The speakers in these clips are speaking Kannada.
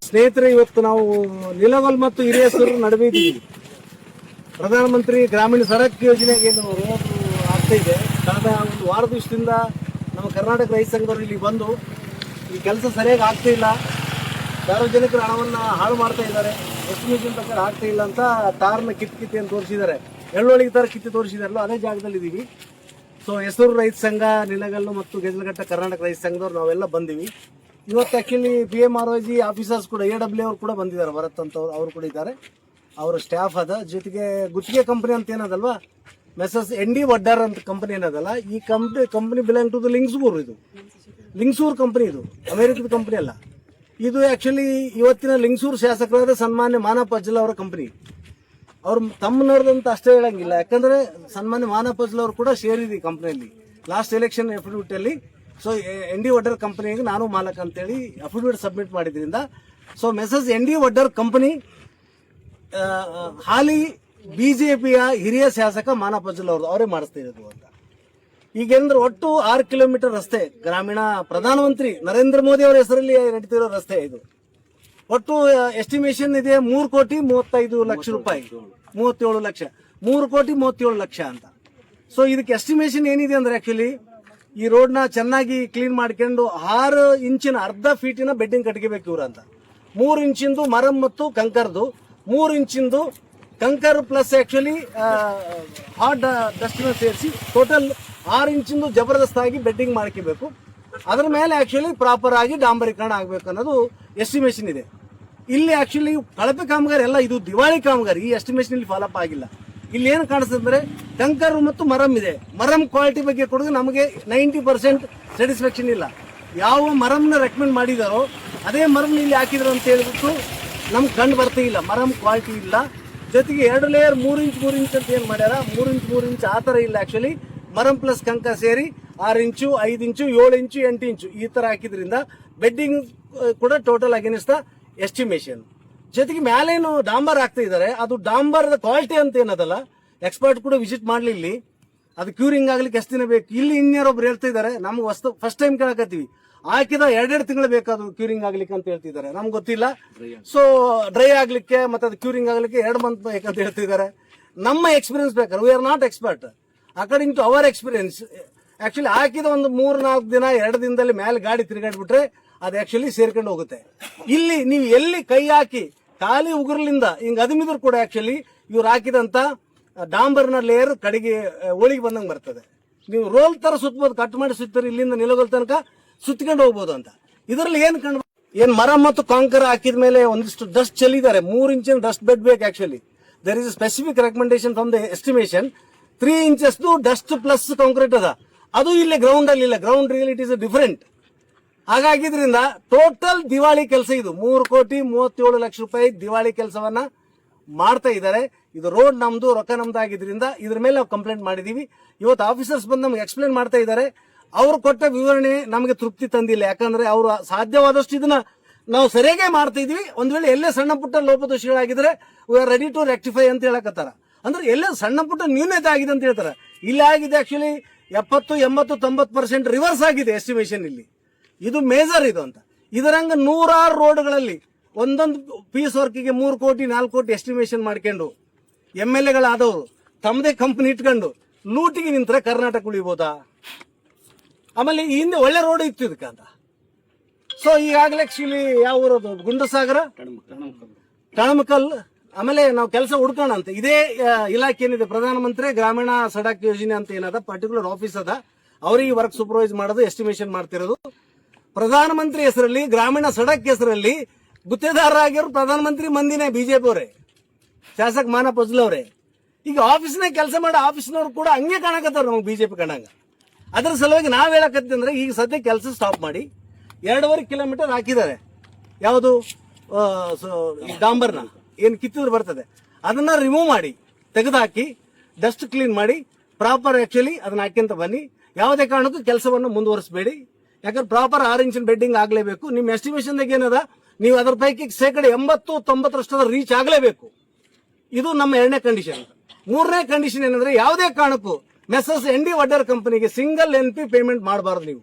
ಸ್ನೇಹಿತರೆ, ಇವತ್ತು ನಾವು ನಿಲಗಲ್ ಮತ್ತು ಹಿರಿಯಸೂರು ನಡುವೆ ಇದ್ದೀವಿ. ಪ್ರಧಾನಮಂತ್ರಿ ಗ್ರಾಮೀಣ ಸಡಕ್ ಯೋಜನೆಗೆ ಏನು ರೋಡ್ ಆಗ್ತಾ ಇದೆ. ಕಳೆದ ಒಂದು ವಾರ ದಿವಸದಿಂದ ನಮ್ಮ ಕರ್ನಾಟಕ ರೈತ ಸಂಘದವರು ಇಲ್ಲಿ ಬಂದು ಈ ಕೆಲಸ ಸರಿಯಾಗಿ ಆಗ್ತಾ ಇಲ್ಲ, ಸಾರ್ವಜನಿಕರ ಹಣವನ್ನು ಹಾಳು ಮಾಡ್ತಾ ಇದ್ದಾರೆ, ಎಸ್ಟಿಮೇಷನ್ ಪ್ರಕಾರ ಆಗ್ತಾ ಇಲ್ಲ ಅಂತ ಟಾರ್ನ ಕಿತ್ತಿ ತೋರಿಸಿದ್ದಾರೆ. ಎಳ್ಳೊಳಿಗೆ ತರ ಕಿತ್ತಿ ತೋರಿಸಿದಾರಲ್ಲ, ಅದೇ ಜಾಗದಲ್ಲಿ ಇದ್ದೀವಿ. ಸೊ ಹೆಸರು ರೈತ ಸಂಘ, ನಿಲಗಲ್ಲು ಮತ್ತು ಗೆಜಲಘಟ್ಟ ಕರ್ನಾಟಕ ರೈತ ಸಂಘದವ್ರು ನಾವೆಲ್ಲ ಬಂದೀವಿ. ಇವತ್ತು ಆ್ಯಕ್ಚುಲಿ PMROG ಆಫೀಸರ್ಸ್ ಕೂಡ AW ಅವರು ಕೂಡ ಬಂದಿದ್ದಾರೆ, ಭರತ್ ಅಂತ ಅವರು ಕೂಡ ಇದ್ದಾರೆ, ಅವರ ಸ್ಟಾಫ್ ಅದ. ಜೊತೆಗೆ ಗುತ್ತಿಗೆ ಕಂಪನಿ ಅಂತ ಏನದಲ್ವಾ, ಮೆಸಸ್ ND ವಡ್ಡರ್ ಅಂತ ಕಂಪನಿ ಏನದಲ್ಲ, ಈ company belong to the Lingsugur. ಇದು ಲಿಂಗ್ಸೂರ್ ಕಂಪನಿ, ಇದು ಅಮೆರಿಕದ ಕಂಪನಿ ಅಲ್ಲ. ಇದು ಆ್ಯಕ್ಚುಲಿ ಇವತ್ತಿನ ಲಿಂಗ್ಸೂರ್ ಶಾಸಕರಾದ ಸನ್ಮಾನ್ಯ ಮಾನವ್ ಪಜ್ಜಲ್ ಅವರ ಕಂಪನಿ. ಅವ್ರು ತಮ್ಮನವ್ರದಂತ ಅಷ್ಟೇ ಹೇಳಂಗಿಲ್ಲ, ಯಾಕಂದ್ರೆ ಸನ್ಮಾನ್ಯ ಮಾನವ್ ಪಜ್ಜಲ್ ಅವರು ಕೂಡ ಶೇರ್ ಇದೆ ಈ ಕಂಪನಿಯಲ್ಲಿ ಲಾಸ್ಟ್ ಎಲೆಕ್ಷನ್ ಅಫಿಡವಿಟ್ ಅಲ್ಲಿ. ಸೊ ND ವಡ್ಡರ್ ಕಂಪನಿಗೆ ನಾನು ಮಾಲಕ ಅಂತೇಳಿ ಅಫಿಡವಿಟ್ ಸಬ್ಮಿಟ್ ಮಾಡಿದ್ರಿಂದ, so messrs ND Vaddar company ಹಾಲಿ BJPಯ ಹಿರಿಯ ಶಾಸಕ ಮಾನವ್ ಪಜ್ಜಲ್ ಅವರು ಅವರೇ ಮಾಡಿಸ್ತಾ ಇರೋದು ಅಂತ. ಈಗೇಂದ್ರೆ ಒಟ್ಟು 6 ಕಿಲೋಮೀಟರ್ ರಸ್ತೆ, ಗ್ರಾಮೀಣ ಪ್ರಧಾನಮಂತ್ರಿ ನರೇಂದ್ರ ಮೋದಿ ಅವರ ಹೆಸರಲ್ಲಿ ನಡೀತಿರೋ ರಸ್ತೆ ಇದು. ಒಟ್ಟು ಎಸ್ಟಿಮೇಷನ್ ಇದೆ 3,35,00,000 ರೂಪಾಯಿ, 37 ಲಕ್ಷ, 3,37 ಲಕ್ಷ ಅಂತ. ಸೊ ಇದಕ್ಕೆ ಎಸ್ಟಿಮೇಷನ್ ಏನಿದೆ ಅಂದ್ರೆ ಆಕ್ಚುಲಿ ಈ ರೋಡ್ನ ಚೆನ್ನಾಗಿ ಕ್ಲೀನ್ ಮಾಡ್ಕೊಂಡು 6 ಇಂಚಿನ ಅರ್ಧ ಫೀಟಿನ ಬೆಡ್ಡಿಂಗ್ ಕಟ್ಕೋಬೇಕು ಇವ್ರು ಅಂತ. 3 ಇಂಚಿಂದು ಮರಂ ಮತ್ತು ಕಂಕರ್ದು, 3 ಇಂಚಿಂದು ಕಂಕರ್ ಪ್ಲಸ್ ಆಕ್ಚುಲಿ ಹಾಟ್ ಡಸ್ಟ್ನ ಸೇರಿಸಿ ಟೋಟಲ್ 6 ಇಂಚಿಂದು ಜಬರ್ದಸ್ತ್ ಆಗಿ ಬೆಡ್ಡಿಂಗ್ ಮಾಡ್ಕೋಬೇಕು. ಅದ್ರ ಮೇಲೆ ಆಕ್ಚುಲಿ ಪ್ರಾಪರ್ ಆಗಿ ಡಾಂಬರೀಕರಣ ಆಗ್ಬೇಕು ಅನ್ನೋದು ಎಸ್ಟಿಮೇಷನ್ ಇದೆ. ಇಲ್ಲಿ ಆಕ್ಚುಲಿ ಕಳಪೆ ಕಾಮಗಾರಿ ಎಲ್ಲ, ಇದು ದಿವಾಳಿ ಕಾಮಗಾರಿ. ಈ ಎಸ್ಟಿಮೇಷನ್ ಇಲ್ಲಿ ಫಾಲೋ ಅಪ್ ಆಗಿಲ್ಲ. ಇಲ್ಲಿ ಏನು ಕಾಣಿಸ್ತದೆ ಅಂದ್ರೆ ಕಂಕರ್ ಮತ್ತು ಮರಂ ಇದೆ. ಮರಂ ಕ್ವಾಲಿಟಿ ಬಗ್ಗೆ ಕೊಡೋದು ನಮಗೆ 90% ಸ್ಯಾಟಿಸ್ಫ್ಯಾಕ್ಷನ್ ಇಲ್ಲ. ಯಾವ ಮರಮ್ನ ರೆಕಮೆಂಡ್ ಮಾಡಿದಾರೋ ಅದೇ ಮರಮ್ ಇಲ್ಲಿ ಹಾಕಿದ್ರು ಅಂತ ಹೇಳ್ಬಿಟ್ಟು ನಮ್ಗೆ ಕಂಡು ಬರ್ತಾ ಇಲ್ಲ. ಮರಂ ಕ್ವಾಲಿಟಿ ಇಲ್ಲ. ಜೊತೆಗೆ 2 ಲೇಯರ್ 3 ಇಂಚ್ 3 ಇಂಚ್ ಅಂತ ಏನ್ ಮಾಡ್ಯಾರ, 3 ಇಂಚ್ 3 ಇಂಚ್ ಆ ತರ ಇಲ್ಲ. ಆಕ್ಚುಲಿ ಮರಂ ಪ್ಲಸ್ ಕಂಕ ಸೇರಿ 6 ಇಂಚು 5 ಇಂಚು 7 ಇಂಚು 8 ಇಂಚು ಈ ತರ ಹಾಕಿದ್ರಿಂದ ಬೆಡ್ಡಿಂಗ್ ಕೂಡ ಟೋಟಲ್ ಅಗೇನ್ಸ್ಟ್ ದ ಎಸ್ಟಿಮೇಷನ್. ಜೊತೆಗೆ ಮೇಲೇನು ಡಾಂಬರ್ ಹಾಕ್ತಾ ಇದ್ದಾರೆ, ಅದು ಡಾಂಬರ್ದ ಕ್ವಾಲಿಟಿ ಅಂತ ಏನದಲ್ಲ, ಎಕ್ಸ್ಪರ್ಟ್ ಕೂಡ ವಿಸಿಟ್ ಮಾಡ್ಲಿಲ್ಲಿ. ಅದು ಕ್ಯೂರಿಂಗ್ ಆಗ್ಲಿಕ್ಕೆ ಎಷ್ಟು ದಿನ ಬೇಕು? ಇಲ್ಲಿ ಇನ್ನೊಬ್ಬರು ಹೇಳ್ತಾ ಇದ್ದಾರೆ, ನಮ್ಗೆ ಫಸ್ಟ್ ಟೈಮ್ ಕೇಳಕತ್ತೀವಿ, ಹಾಕಿದ 2 ತಿಂಗಳು ಬೇಕಾದ್ರು ಕ್ಯೂರಿಂಗ್ ಆಗ್ಲಿಕ್ಕೆ ಅಂತ ಹೇಳ್ತಿದ್ದಾರೆ. ನಮ್ಗೆ ಗೊತ್ತಿಲ್ಲ. ಸೊ ಡ್ರೈ ಆಗ್ಲಿಕ್ಕೆ ಮತ್ತೆ ಅದು ಕ್ಯೂರಿಂಗ್ ಆಗ್ಲಿಕ್ಕೆ 2 ಮಂತ್ ಬೇಕಂತ ಹೇಳ್ತಿದ್ದಾರೆ. ನಮ್ಮ ಎಕ್ಸ್ಪೀರಿಯನ್ಸ್ ಬೇಕಾದ್ರೆ, we are not expert, according to our experience actually ಹಾಕಿದ ಒಂದು 3-4 ದಿನ 2 ದಿನದಲ್ಲಿ ಮೇಲೆ ಗಾಡಿ ತಿರುಗಾಡ್ಬಿಟ್ರೆ ಅದು ಆಕ್ಚುಲಿ ಸೇರ್ಕೊಂಡು ಹೋಗುತ್ತೆ. ಇಲ್ಲಿ ನೀವು ಎಲ್ಲಿ ಕೈ ಹಾಕಿ ಖಾಲಿ ಉಗುರ್ಲಿಂದ ಹಿಂಗ್ ಅದುಮಿದ್ರು ಕೂಡ ಆಕ್ಚುಲಿ ಇವ್ರು ಹಾಕಿದಂತ ಡಾಂಬರ್ನ ಲೇಯರ್ ಕಡೆಗೆ ಒಳಗೆ ಬಂದಂಗೆ ಬರ್ತದೆ. ನೀವು ರೋಲ್ ತರ ಸುತ್ತಬಹುದು, ಕಟ್ ಮಾಡಿ ಸುತ್ತಾರೆ, ಇಲ್ಲಿಂದ ನಿಲಗಲ್ ತನಕ ಸುತ್ಕೊಂಡು ಹೋಗ್ಬೋದು ಅಂತ. ಇದರಲ್ಲಿ ಏನ್ ಮರ ಮತ್ತು ಕಾಂಕರ್ ಹಾಕಿದ ಮೇಲೆ ಒಂದಿಷ್ಟು ಡಸ್ಟ್ ಚೆಲ್ಲಿದ್ದಾರೆ. 3 ಇಂಚಿನ ಡಸ್ಟ್ ಬೆಡ್ ಬೇಕು. Actually there is specific recommendation from the estimation. 3 inches dust plus concrete ಅದ, ಅದು ಇಲ್ಲೇ ಗ್ರೌಂಡ್ ಅಲ್ಲಿ ಇಲ್ಲ. Ground real it is different. ಹಾಗಾಗಿದ್ರಿಂದ ಟೋಟಲ್ ದಿವಾಳಿ ಕೆಲಸ ಇದು. 3,37,00,000 ರೂಪಾಯಿ ದಿವಾಳಿ ಕೆಲಸವನ್ನ ಮಾಡ್ತಾ ಇದ್ದಾರೆ. ಇದು ರೋಡ್ ನಮ್ದು, ರೊಕ್ಕ ನಮ್ದು ಆಗಿದ್ರಿಂದ ಇದ್ರ ಮೇಲೆ ನಾವು ಕಂಪ್ಲೇಂಟ್ ಮಾಡಿದೀವಿ. ಇವತ್ತು ಆಫೀಸರ್ಸ್ ಬಂದು ನಮ್ಗೆ ಎಕ್ಸ್ಪ್ಲೇನ್ ಮಾಡ್ತಾ ಇದ್ದಾರೆ. ಅವ್ರು ಕೊಟ್ಟ ವಿವರಣೆ ನಮಗೆ ತೃಪ್ತಿ ತಂದಿಲ್ಲ. ಯಾಕಂದ್ರೆ ಅವರು ಸಾಧ್ಯವಾದಷ್ಟು ಇದನ್ನ ನಾವು ಸರಿಯಾಗಿ ಮಾಡ್ತಾ ಇದೀವಿ. ಒಂದ್ ವೇಳೆ ಎಲ್ಲೇ ಸಣ್ಣ ಪುಟ್ಟ ಲೋಪದೋಷಗಳಾಗಿದ್ರೆ we are ready to rectify ಅಂತ ಹೇಳಕತ್ತಾರ. ಅಂದ್ರೆ ಎಲ್ಲೇ ಸಣ್ಣ ಪುಟ್ಟ ನ್ಯೂನತೆ ಆಗಿದೆ ಅಂತ ಹೇಳ್ತಾರೆ. ಇಲ್ಲಿ ಆಗಿದೆ ಆಕ್ಚುಲಿ 70, 80, 90% ರಿವರ್ಸ್ ಆಗಿದೆ ಎಸ್ಟಿಮೇಷನ್ ಇಲ್ಲಿ. ಇದು ಮೇಜರ್ ಇದು ಅಂತ. ಇದರಂಗ 100 ರೋಡ್ಗಳಲ್ಲಿ ಒಂದೊಂದು ಪೀಸ್ ವರ್ಕಿಗೆ 3 ಕೋಟಿ 4 ಕೋಟಿ ಎಸ್ಟಿಮೇಷನ್ ಮಾಡ್ಕೊಂಡು MLAಗಳಾದವರು ತಮ್ಮದೇ ಕಂಪನಿ ಇಟ್ಕೊಂಡು ಲೂಟಿಗೆ ನಿಂತರೆ ಕರ್ನಾಟಕ ಉಳಿಬೋದಾ? ಆಮೇಲೆ ಈ ಹಿಂದೆ ಒಳ್ಳೆ ರೋಡ್ ಇತ್ತು ಇದಕ್ಕಂತ. ಸೊ ಈಗಾಗಲೇ ಆಕ್ಚುಲಿ ಯಾವ ಊರದು, ಗುಂಡಸಾಗರ, ಟಣಮಕಲ್, ಆಮೇಲೆ ನಾವು ಕೆಲಸ ಹುಡ್ಕೋಣ ಅಂತ ಇದೇ ಇಲಾಖೆ ಏನಿದೆ, ಪ್ರಧಾನಮಂತ್ರಿ ಗ್ರಾಮೀಣ ಸಡಕ್ ಯೋಜನೆ ಅಂತ ಏನದ ಪರ್ಟಿಕ್ಯುಲರ್ ಆಫೀಸ್ ಅದ, ಅವರಿಗೆ ವರ್ಕ್ ಸೂಪರ್ವೈಸ್ ಮಾಡೋದು, ಎಸ್ಟಿಮೇಷನ್ ಮಾಡ್ತಿರೋದು. ಪ್ರಧಾನಮಂತ್ರಿ ಹೆಸರಲ್ಲಿ, ಗ್ರಾಮೀಣ ಸಡಕ್ ಹೆಸರಲ್ಲಿ ಗುತ್ತೇದಾರರಾಗಿರೋ ಪ್ರಧಾನಮಂತ್ರಿ ಮಂದಿನೇ BJP ಅವರೇ, ಶಾಸಕ ಮಾನವ್ ಪಜ್ಜಲ್ ಅವರೇ. ಈಗ ಆಫೀಸ್ನಾಗ ಕೆಲಸ ಮಾಡೋ ಆಫೀಸ್ನವ್ರು ಕೂಡ ಹಂಗೆ ಕಾಣಕತ್ತಾರ ನಮ್ಗೆ BJP ಕಾಣಂಗ. ಅದ್ರ ಸಲುವಾಗಿ ನಾವ್ ಹೇಳಕತ್ತೀವಿ ಅಂದ್ರೆ ಈಗ ಸದ್ಯ ಕೆಲಸ ಸ್ಟಾಪ್ ಮಾಡಿ 2.5 ಕಿಲೋಮೀಟರ್ ಹಾಕಿದ್ದಾರೆ. ಯಾವುದು ಡಾಂಬರ್ನ ಏನ್ ಕಿತ್ತಿದ್ರು ಬರ್ತದೆ ಅದನ್ನ ರಿಮೂವ್ ಮಾಡಿ ತೆಗೆದುಹಾಕಿ ಡಸ್ಟ್ ಕ್ಲೀನ್ ಮಾಡಿ ಪ್ರಾಪರ್ ಆಕ್ಚುಲಿ ಅದನ್ನ ಹಾಕ್ಯಂತ ಬನ್ನಿ. ಯಾವುದೇ ಕಾರಣಕ್ಕೂ ಕೆಲಸವನ್ನು ಮುಂದುವರಿಸಬೇಡಿ. ಯಾಕಂದ್ರೆ ಪ್ರಾಪರ್ 6 ಇಂಚಿನ ಬೆಡ್ಡಿಂಗ್ ಆಗ್ಲೇಬೇಕು. ನಿಮ್ಮ ಎಸ್ಟಿಮೇಷನ್ದಾಗ ಏನದ, ನೀವು ಅದರ ಪೈಕಿ 80-90% ರೀಚ್ ಆಗಲೇಬೇಕು. ಇದು ನಮ್ಮ 2ನೇ ಕಂಡೀಷನ್. 3ನೇ ಕಂಡೀಷನ್ ಏನಂದ್ರೆ ಯಾವುದೇ ಕಾರಣಕ್ಕೂ ಮೆಸಸ್ ND ವಡ್ಡರ್ ಕಂಪನಿಗೆ ಸಿಂಗಲ್ NP ಪೇಮೆಂಟ್ ಮಾಡಬಾರ್ದು. ನೀವು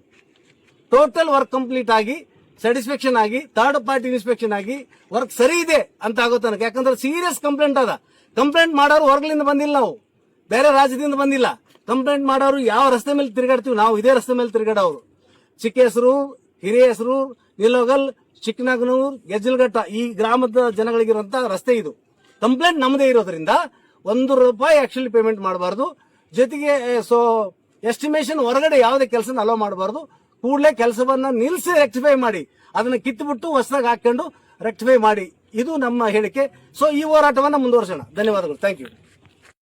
ಟೋಟಲ್ ವರ್ಕ್ ಕಂಪ್ಲೀಟ್ ಆಗಿ ಸ್ಯಾಟಿಸ್ಫ್ಯಾಕ್ಷನ್ ಆಗಿ ಥರ್ಡ್ ಪಾರ್ಟಿ ಇನ್ಸ್ಪೆಕ್ಷನ್ ಆಗಿ ವರ್ಕ್ ಸರಿ ಇದೆ ಅಂತ ಆಗೋ ತನಕ, ಯಾಕಂದ್ರೆ ಸೀರಿಯಸ್ ಕಂಪ್ಲೇಂಟ್ ಅದ. ಕಂಪ್ಲೇಂಟ್ ಮಾಡೋರು ಹೊರಗಲಿಂದ ಬಂದಿಲ್ಲ, ನಾವು ಬೇರೆ ರಾಜ್ಯದಿಂದ ಬಂದಿಲ್ಲ. ಕಂಪ್ಲೇಂಟ್ ಮಾಡೋರು ಯಾವ ರಸ್ತೆ ಮೇಲೆ ತಿರುಗಾಡ್ತೀವಿ, ನಾವು ಇದೇ ರಸ್ತೆ ಮೇಲೆ ತಿರುಗಾಡೋರು. ಚಿಕ್ಕ ಹೆಸರು, ಹಿರಿಯ ಹೆಸರು, ನಿಲೋಗಲ್, ಚಿಕ್ಕನಾಗನೂರು, ಗೆಜ್ಜಲ್ಘಟ್ಟ ಈ ಗ್ರಾಮದ ಜನಗಳಿಗಿರುವಂತಹ ರಸ್ತೆ ಇದು. ಕಂಪ್ಲೇಂಟ್ ನಮ್ಮದೇ ಇರೋದ್ರಿಂದ ₹1 ಆಕ್ಚುಲಿ ಪೇಮೆಂಟ್ ಮಾಡಬಾರ್ದು. ಜೊತೆಗೆ ಎಸ್ಟಿಮೇಷನ್ ಹೊರಗಡೆ ಯಾವುದೇ ಕೆಲಸ ಅಲೋ ಮಾಡಬಾರ್ದು. ಕೂಡಲೇ ಕೆಲಸವನ್ನ ನಿಲ್ಲಿಸಿ ರೆಕ್ಟಿಫೈ ಮಾಡಿ, ಅದನ್ನ ಕಿತ್ತುಬಿಟ್ಟು ಹೊಸದಾಗಿ ಹಾಕೊಂಡು ರೆಕ್ಟಿಫೈ ಮಾಡಿ, ಇದು ನಮ್ಮ ಹೇಳಿಕೆ. ಈ ಹೋರಾಟವನ್ನ ಮುಂದುವರಿಸೋಣ. ಧನ್ಯವಾದಗಳು. Thank you.